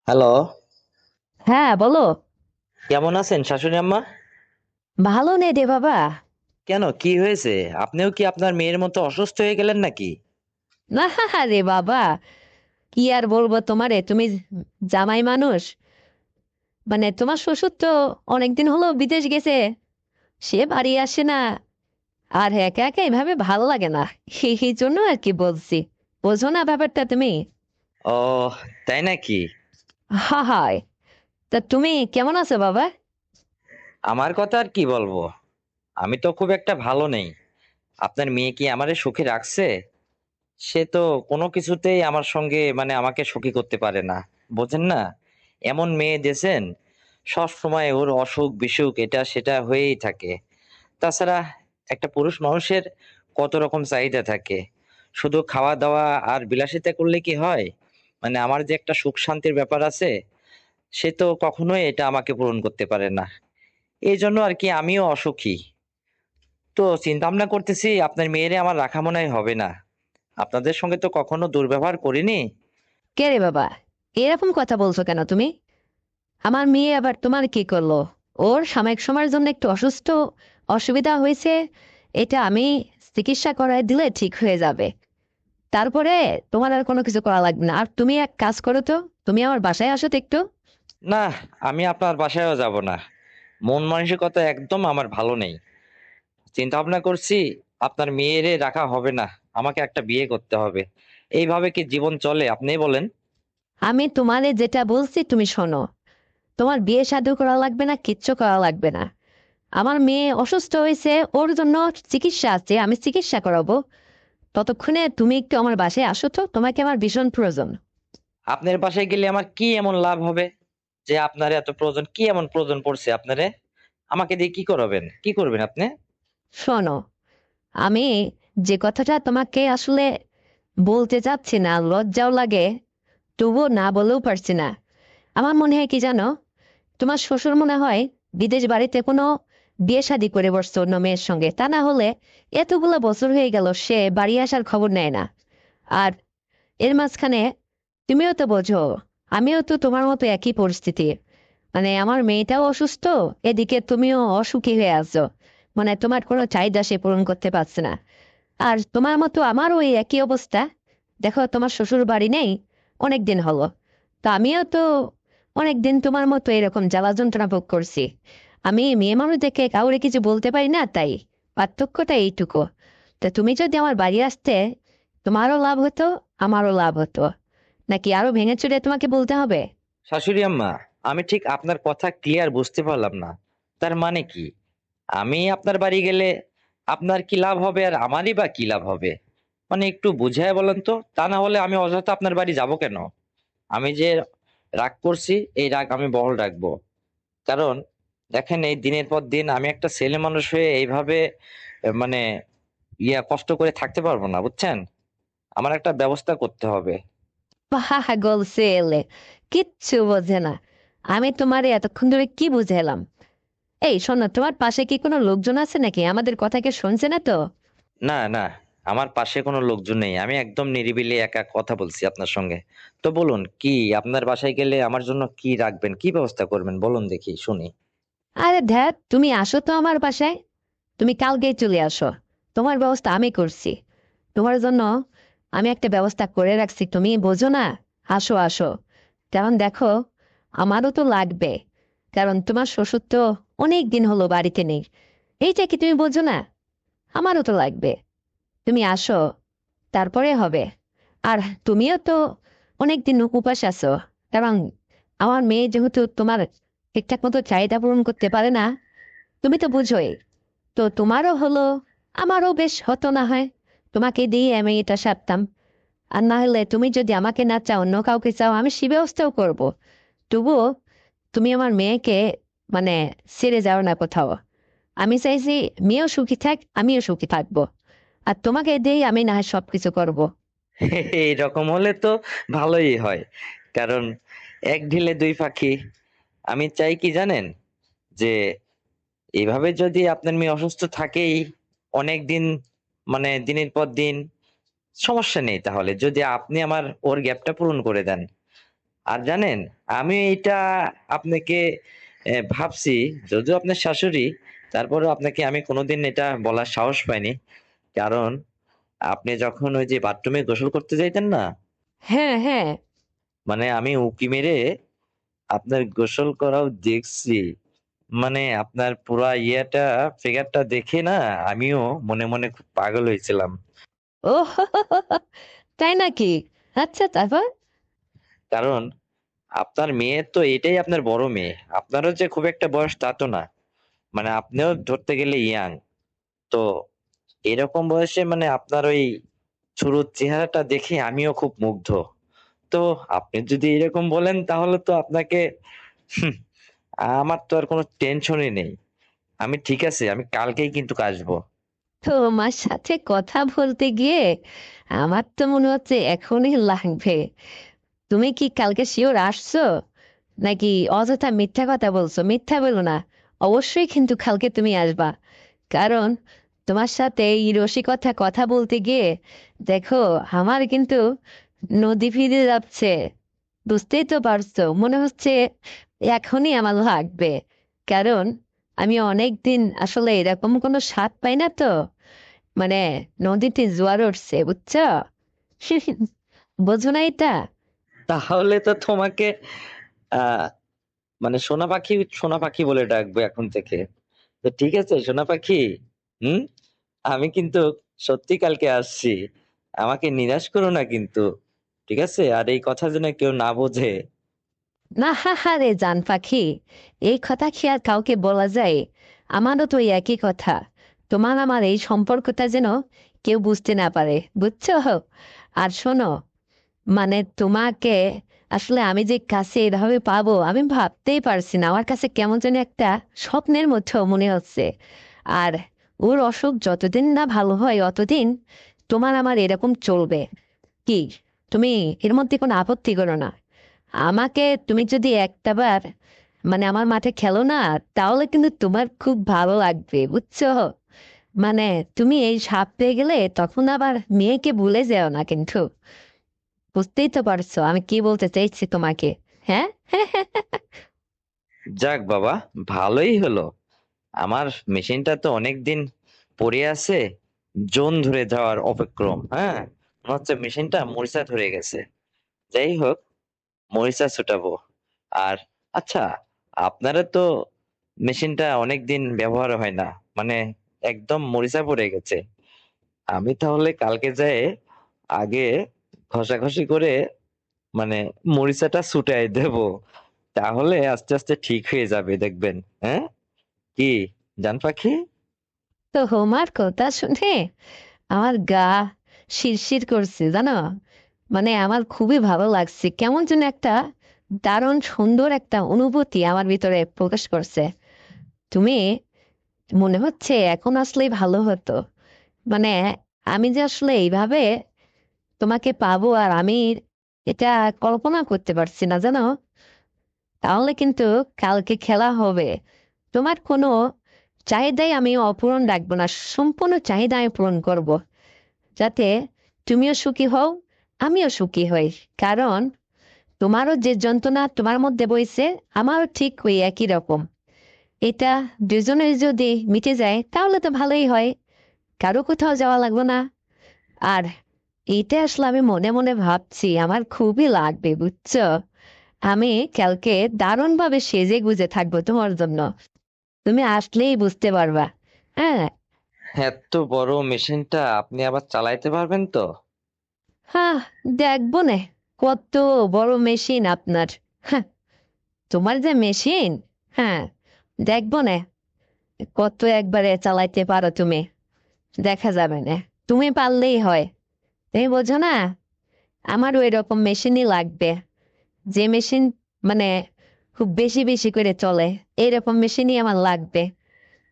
Hello. হ্যাঁ, বলো। কেমন আছেন শাশুড়ি আম্মা? ভালো নেই রে বাবা। কেন, কি হয়েছে? আপনিও কি আপনার মেয়ের মতো অসুস্থ হয়ে গেলেন নাকি? না রে বাবা, কি আর বলবো তোমারে, তুমি জামাই মানুষ। মানে তোমার শ্বশুর তো অনেকদিন হলো বিদেশ গেছে, সে বাড়ি আসে না। আর একা একা এভাবে ভালো লাগে না, এই জন্য আর কি বলছি। বোঝো না ব্যাপারটা তুমি? ও, তাই নাকি? হায়। তা তুমি কেমন আছো বাবা? আমার কথা আর কি বলবো, আমি তো খুব একটা ভালো নেই। আপনার মেয়ে কি আমারে সুখী রাখছে? সে তো কোনো কিছুতেই আমার সঙ্গে মানে আমাকে সুখী করতে পারে না, বোঝেন না? এমন মেয়ে দিয়েছেন, সব সময় ওর অসুখ বিসুখ এটা সেটা হয়েই থাকে। তাছাড়া একটা পুরুষ মানুষের কত রকম চাহিদা থাকে। শুধু খাওয়া দাওয়া আর বিলাসিতা করলে কি হয়? মানে আমার যে একটা সুখ শান্তির ব্যাপার আছে, সে তো কখনোই এটা আমাকে পূরণ করতে পারে না। এই জন্য আর কি আমিও অসুখী। তো চিন্তা ভাবনা করতেছি আপনার মেয়েরে আমার রাখা মনে হয় হবে না। আপনাদের সঙ্গে তো কখনো দুর্ব্যবহার করিনি। কে রে বাবা, এরকম কথা বলছো কেন তুমি? আমার মেয়ে আবার তোমার কি করলো? ওর সাময়িক সময়ের জন্য একটু অসুস্থ, অসুবিধা হয়েছে, এটা আমি চিকিৎসা করায় দিলে ঠিক হয়ে যাবে। তারপরে তোমার আর কোনো কিছু করা লাগবে না। আর তুমি এক কাজ করো তো, তুমি আমার বাসায় আসো তো একটু। না, আমি আপনার বাসায়ও যাব না। মন মানসিকতা একদম আমার ভালো নেই। চিন্তা ভাবনা করছি আপনার মেয়েরে রাখা হবে না, আমাকে একটা বিয়ে করতে হবে। এইভাবে কি জীবন চলে আপনি বলেন? আমি তোমারে যেটা বলছি তুমি শোনো। তোমার বিয়ে শাদী করা লাগবে না, কিচ্ছু করা লাগবে না। আমার মেয়ে অসুস্থ হয়েছে, ওর জন্য চিকিৎসা আছে, আমি চিকিৎসা করাবো। ততক্ষণে তুমি একটু আমার বাসায় আসো তো, তোমাকে আমার ভীষণ প্রয়োজন। আপনার বাসায় গেলে আমার কি এমন লাভ হবে যে আপনার এত প্রয়োজন? কি এমন প্রয়োজন পড়ছে আপনারে? আমাকে দিয়ে কি করাবেন, কি করবেন আপনি? শোনো, আমি যে কথাটা তোমাকে আসলে বলতে চাচ্ছি না, লজ্জাও লাগে, তবুও না বলেও পারছি না। আমার মনে হয় কি জানো, তোমার শ্বশুর মনে হয় বিদেশ বাড়িতে কোনো বিয়ে শাদী করে বসছে অন্য মেয়ের সঙ্গে, তা না হলে এতগুলো বছর হয়ে গেল সে বাড়ি আসার খবর নেয় না। আর এর মাঝখানে তুমিও তো বোঝো, আমিও তো তোমার মতো একই পরিস্থিতি। মানে আমার মেয়েটাও অসুস্থ, এদিকে তুমিও অসুখী হয়ে আছো। মানে তোমার কোনো চাহিদা সে পূরণ করতে পারছে না। আর তোমার মতো আমারও এই একই অবস্থা। দেখো, তোমার শ্বশুর বাড়ি নেই অনেক দিন হলো। তো আমিও তো অনেক দিন তোমার মতো এরকম জ্বালা যন্ত্রণা ভোগ করছি। আমি মেয়ে মানুষ দেখে কাউরে কিছু বলতে পারি না, তাই পার্থক্যটা এইটুকু। তা তুমি যদি আমার বাড়ি আসতে, তোমারও লাভ হতো, আমারও লাভ হতো। নাকি আরো ভেঙে চুরে তোমাকে বলতে হবে? শাশুড়ি আম্মা, আমি ঠিক আপনার কথা ক্লিয়ার বুঝতে পারলাম না। তার মানে কি, আমি আপনার বাড়ি গেলে আপনার কি লাভ হবে আর আমারই বা কি লাভ হবে? মানে একটু বুঝায় বলেন তো, তা না হলে আমি অযথা আপনার বাড়ি যাব কেন? আমি যে রাগ করছি, এই রাগ আমি বহাল রাখবো। কারণ দেখেন, এই দিনের পর দিন আমি একটা ছেলে মানুষ হয়ে এইভাবে মানে কষ্ট করে থাকতে পারবো না, বুঝছেন? আমার একটা ব্যবস্থা করতে হবে। পাগল ছেলে, কিচ্ছু বোঝে না। আমি তোমার এতক্ষণ ধরে কি বুঝালাম? এই শোনো, তোমার পাশে কি কোনো লোকজন আছে নাকি? আমাদের কথা কি শুনছে না তো? না, না, আমার পাশে কোনো লোকজন নেই, আমি একদম নিরিবিলি একা কথা বলছি আপনার সঙ্গে। তো বলুন, কি আপনার বাসায় গেলে আমার জন্য কি রাখবেন, কি ব্যবস্থা করবেন বলুন দেখি শুনি। আরে ধ্যাত, তুমি আসো তো আমার বাসায়। তুমি কালকেই চলে আসো, তোমার ব্যবস্থা আমি করছি। তোমার জন্য আমি একটা ব্যবস্থা করে রাখছি, তুমি বোঝো না? আসো আসো। কারণ দেখো, আমারও তো লাগবে। কারণ তোমার শ্বশুর তো অনেক দিন হলো বাড়িতে নেই। এইটা কি তুমি বোঝো না? আমারও তো লাগবে। তুমি আসো, তারপরে হবে। আর তুমিও তো অনেক দিন উপাস আছো। কারণ আমার মেয়ে যেহেতু তোমার ঠিকঠাক মতো চাহিদা পূরণ করতে পারে না, তুমি তো বুঝোই। তো তোমারও হলো, আমারও বেশ হতো না হয়। তোমাকে দিয়ে আমি এটা সারতাম। আর না হলে তুমি যদি আমাকে না চাও, অন্য কাউকে চাও, আমি সে ব্যবস্থাও করবো। তবুও তুমি আমার মেয়েকে মানে ছেড়ে যাও না কোথাও। আমি চাইছি মেয়েও সুখী থাক, আমিও সুখী থাকবো। আর তোমাকে দিয়েই আমি না হয় সবকিছু করবো। এইরকম হলে তো ভালোই হয়। কারণ এক ঢিলে দুই পাখি। আমি চাই কি জানেন, যে এইভাবে যদি আপনার মেয়ে অসুস্থ থাকেই অনেক দিন, মানে দিনের পর দিন, সমস্যা নেই। তাহলে যদি আপনি আমার ওর গ্যাপটা পূরণ করে দেন, আর জানেন, আমি এটা আপনাকে ভাবছি, যদিও আপনার শাশুড়ি, তারপরেও আপনাকে আমি কোনোদিন এটা বলার সাহস পাইনি। কারণ আপনি যখন ওই যে বাথরুমে গোসল করতে যাইতেন না, হ্যাঁ, হ্যাঁ। মানে আমি উঁকি মেরে আপনার গোসল করাও দেখছি। মানে আপনার পুরা ইয়েটা, ফিগারটা দেখে না আমিও মনে মনে খুব পাগল হয়েছিলাম। ও তাই নাকি? আচ্ছা, তারপর? কারণ আপনার মেয়ে তো এটাই আপনার বড় মেয়ে। আপনারও যে খুব একটা বয়স তা তো না। মানে আপনিও ধরতে গেলে ইয়াং। তো এরকম বয়সে মানে আপনার ওই শুরুর চেহারাটা দেখে আমিও খুব মুগ্ধ। তো আপনি যদি এরকম বলেন তাহলে তো আপনাকে হুম, আমার তো আর কোনো টেনশনই নেই। আমি ঠিক আছে, আমি কালকেই কিন্তু আসবো। তোমার সাথে কথা বলতে গিয়ে আমার তো মনে হচ্ছে এখনই লাগবে। তুমি কি কালকে শিওর আসছো, নাকি অযথা মিথ্যা কথা বলছো? মিথ্যা বলো না, অবশ্যই কিন্তু কালকে তুমি আসবা। কারণ তোমার সাথে এই রসিকতা কথা বলতে গিয়ে দেখো, আমার কিন্তু নদী ফিরে যাচ্ছে। বুঝতেই তো পারছো, মনে হচ্ছে এখনই আমার লাগবে। কারণ আমি অনেক দিন আসলে এরকম কোনো স্বাদ পাই না তো। মানে নদীতে জোয়ার উঠছে, বুঝছো? বোঝো না এটা? তাহলে তো তোমাকে আহ মানে সোনা পাখি, সোনা পাখি বলে ডাকবো এখন থেকে। তো ঠিক আছে সোনা পাখি। হুম, আমি কিন্তু সত্যি কালকে আসছি। আমাকে নিরাশ করো না কিন্তু। ঠিক আছে, আর এই কথা যেন কেউ না বোঝে। না, হা হা রে জান পাখি, এই কথা কি আর কাউকে বলা যায়? আমারও তো এই একই কথা। তোমার আমার এই সম্পর্কটা যেন কেউ বুঝতে না পারে, বুঝছো? আর শোনো, মানে তোমাকে আসলে আমি যে কাছে এভাবে পাবো আমি ভাবতেই পারছি না। আমার কাছে কেমন যেন একটা স্বপ্নের মধ্যে মনে হচ্ছে। আর ওর অসুখ যতদিন না ভালো হয় অতদিন তোমার আমার এরকম চলবে। কি, তুমি এর মধ্যে কোনো আপত্তি করো না? আমাকে তুমি যদি একটাবার মানে আমার মাঠে খেলো না, তাহলে কিন্তু তোমার খুব ভালো লাগবে, বুঝছো? মানে তুমি এই সাপ পেয়ে গেলে তখন আবার মেয়েকে ভুলে যেও না কিন্তু। বুঝতেই তো পারছো আমি কি বলতে চাইছি তোমাকে। হ্যাঁ। যাক বাবা, ভালোই হলো। আমার মেশিনটা তো অনেকদিন পড়ে আছে, জং ধরে যাওয়ার অপক্রম। হ্যাঁ, মনে হচ্ছে মেশিনটা মরিচা ধরে গেছে। যাই হোক, মরিচা ছুটাবো। আর আচ্ছা, আপনারা তো মেশিনটা অনেকদিন ব্যবহার হয় না, মানে একদম মরিচা পড়ে গেছে। আমি তাহলে কালকে যাই আগে ঘষাঘষি করে মানে মরিচাটা ছুটাই দেব। তাহলে আস্তে আস্তে ঠিক হয়ে যাবে দেখবেন। হ্যাঁ, কি জান পাখি? তো হোমার কথা শুনে আমার গা শিরশির করছে, জানো? মানে আমার খুবই ভালো লাগছে, কেমন যেন একটা দারুণ সুন্দর একটা অনুভূতি আমার ভিতরে প্রকাশ করছে। তুমি, মনে হচ্ছে এখন আসলেই ভালো হতো। মানে আমি যে আসলে এইভাবে তোমাকে পাবো আর আমি এটা কল্পনা করতে পারছি না, জানো? তাহলে কিন্তু কালকে খেলা হবে। তোমার কোনো চাহিদাই আমি অপূরণ রাখবো না, সম্পূর্ণ চাহিদা আমি পূরণ করব, যাতে তুমিও সুখী হও, আমিও সুখী হই। কারণ তোমারও যে যন্ত্রণা তোমার মধ্যে বইছে, আমারও ঠিক ওই একই রকম। এটা দুজনের যদি মিটে যায় তাহলে তো ভালোই হয়, কারো কোথাও যাওয়া লাগবে না। আর এটা আসলে আমি মনে মনে ভাবছি আমার খুবই লাগবে, বুঝছো? আমি কালকে দারুণ ভাবে সেজে গুজে থাকবো তোমার জন্য। তুমি আসলেই বুঝতে পারবা। হ্যাঁ। এত বড় মেশিনটা আপনি আবার চালাইতে পারবেন তো? হ্যাঁ, দেখবো নে কত বড় মেশিন আপনার। হ্যাঁ, তোমার যে মেশিন, হ্যাঁ, দেখবো নে কত একবারে চালাইতে পারো তুমি। দেখা যাবে না, তুমি পারলেই হয়। তুমি বোঝো না, আমার ওই রকম মেশিনই লাগবে, যে মেশিন মানে খুব বেশি বেশি করে চলে। এইরকম মেশিনই আমার লাগবে,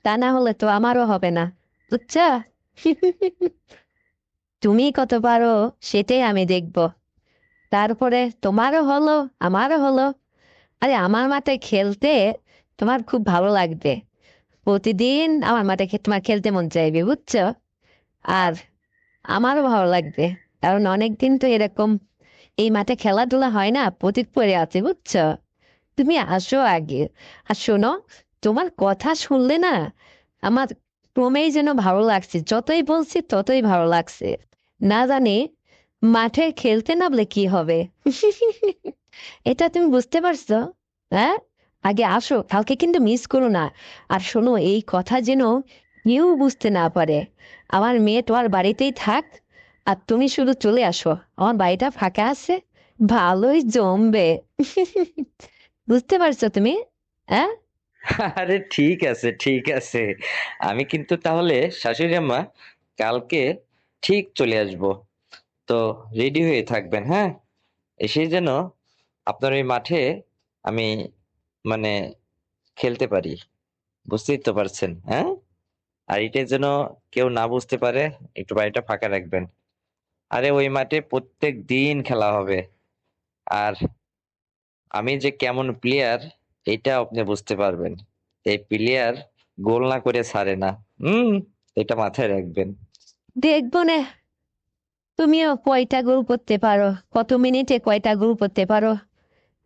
তা না হলে তো আমারও হবে না, বুঝছো? তুমি কত পারো সেটাই আমি দেখব। তারপরে তোমারও হলো, আমারও হলো। আরে আমার মাঠে খেলতে তোমার খুব ভালো লাগবে। প্রতিদিন আমার মাঠে তোমার খেলতে মন চাইবে, বুঝছো? আর আমারও ভালো লাগবে, কারণ অনেকদিন তো এরকম এই মাঠে খেলাধুলা হয় না, পতিত পড়ে আছে, বুঝছো? তুমি আসো আগে। আর শোনো, তোমার কথা শুনলে না আমার ক্রমেই যেন ভালো লাগছে, যতই বলছি ততই ভালো লাগছে। না জানি মাঠে খেলতে নামলে কি হবে। এটা তুমি বুঝতে পারছো? হ্যাঁ, আগে আসো, কালকে কিন্তু মিস করো না। আর শোনো, এই কথা যেন কেউ বুঝতে না পারে। আমার মেয়ে তোমার বাড়িতেই থাক, আর তুমি শুধু চলে আসো, আমার বাড়িটা ফাঁকা আছে, ভালোই জমবে। বুঝতে পারছো তুমি? হ্যাঁ। আরে ঠিক আছে, ঠিক আছে। আমি কিন্তু তাহলে শাশুড়ি আম্মা কালকে ঠিক চলে আসব। তো রেডি হয়ে থাকবেন, হ্যাঁ? এসে যেন আপনার ওই মাঠে আমি মানে খেলতে পারি। বুঝতেই তো পারছেন, হ্যাঁ? আর এটা যেন কেউ না বুঝতে পারে, একটু বাড়িটা ফাঁকা রাখবেন। আরে ওই মাঠে প্রত্যেক দিন খেলা হবে। আর আমি যে কেমন প্লেয়ার এটা আপনি বুঝতে পারবেন। এই প্লেয়ার গোল না করে ছাড়ে না। হুম, এটা মাথায় রাখবেন। দেখবো না তুমিও কয়টা গোল করতে পারো, কত মিনিটে কয়টা গোল করতে পারো,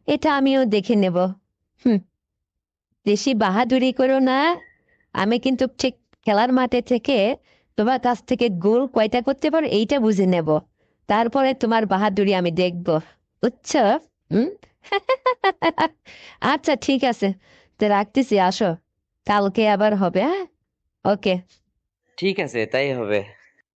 এটা আমিও দেখে নেব। হুম। বেশি বাহাদুরি করো না। আমি কিন্তু ঠিক খেলার মাঠে থেকে তোমার কাছ থেকে গোল কয়টা করতে পারো এইটা বুঝে নেব। তারপরে তোমার বাহাদুরি আমি দেখব, বুঝছো? হুম। আচ্ছা, ঠিক আছে, তো রাখতেছি, আসো, কালকে আবার হবে, হ্যাঁ? ওকে। ঠিক আছে, তাই হবে।